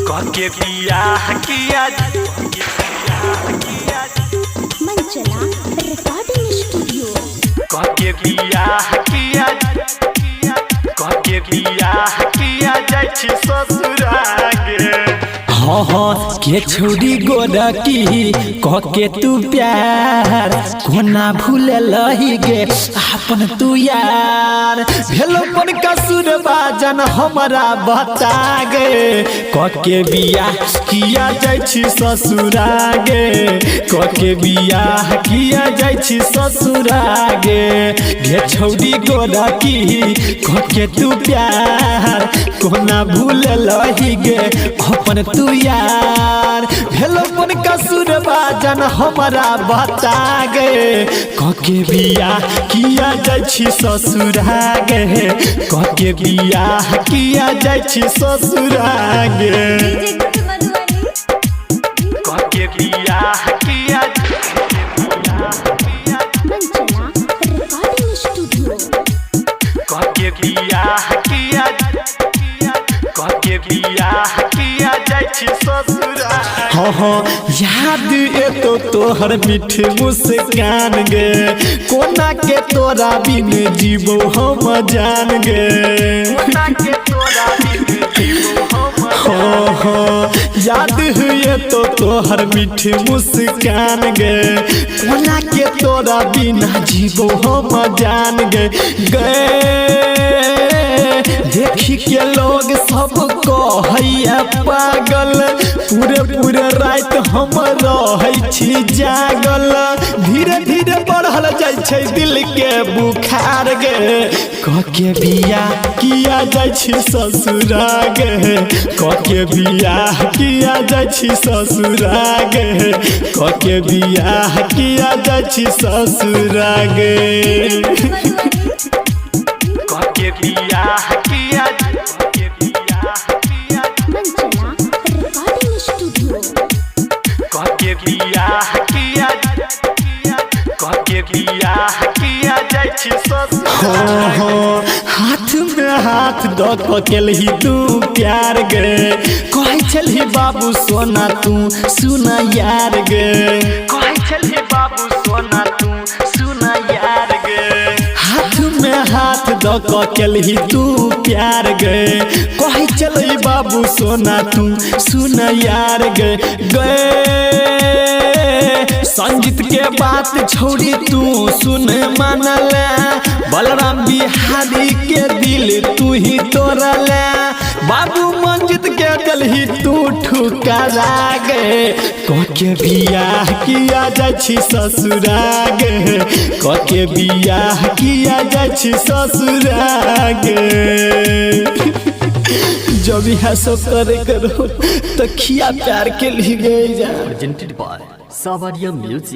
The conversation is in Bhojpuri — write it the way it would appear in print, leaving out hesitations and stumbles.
काके बियाह किया Manchala Recording Studio. काके बियाह किया काके बियाह किया जाय छी ससुरागे हाँ हाँ के छोड़ी गोरा की कके तू प्यार कोना भूल लही गे अपन तू यार भेलो पन कसुर बाजन हमरा बता गे कके बियाह किया जाय छी ससुरागे कके बियाह किया जाय छी ससुरागे गे छोड़ी गोरा की कके तू प्यार कोना भूल लही गे अपन तू यार भेलो पन कसुर बाजन हमरा बता गे कके बियाह किया जाय छी ससुरागे कके बियाह किया जाय छी ससुरागे काके बियाह किया Manchala Recording Studio. काके बियाह किया काके बियाह किया जाय छी ससुरागे हाँ हाँ याद एतो तोहर मीठ मुस्कान गे कोना के तोरा बिन जीवो हम जान गे के तोरा हाँ हाँ याद हुए तो तोहर मीठ मुस्कान गे कोना के तोरा बिना जीवो हम जान गे देखी के लोग सब कहैया पागल पूरे पूरे रात हम रहै छी जागल धीरे धीरे बढ़ल जाय छै दिल के बुखार गे कके बियाह किया जाय छी ससुरागे कके बियाह किया जाय छी ससुरागे कके बियाह किया जाय छी ससुरागे काके बियाह किया Manchala Recording Studio. काके बियाह किया काके बियाह किया जाय छी हाँ हाँ हाथ में हाथ दऽ केलही तू प्यार गे कहै छलही बाबू सोना तू सुना यार गे कहै छलही बाबू सोना तू सुना यार गे हाथ में हाथ दऽ केलही तू प्यार गे कहै छलही बाबू सोना तू सुना यार गे संजीत के बात छोड़ी तू सुन मानल बलराम बिहारी के दिल तू ही तोड़ल बाबू मंजित के दिलही तू ठुकरा गे कके बियाह किया जाय छी ससुरागे कके बियाह किया जाय छी ससुरागे जब यह सब करे करो तो खिया प्यार के लिए गए जा presented by Sawariya Music.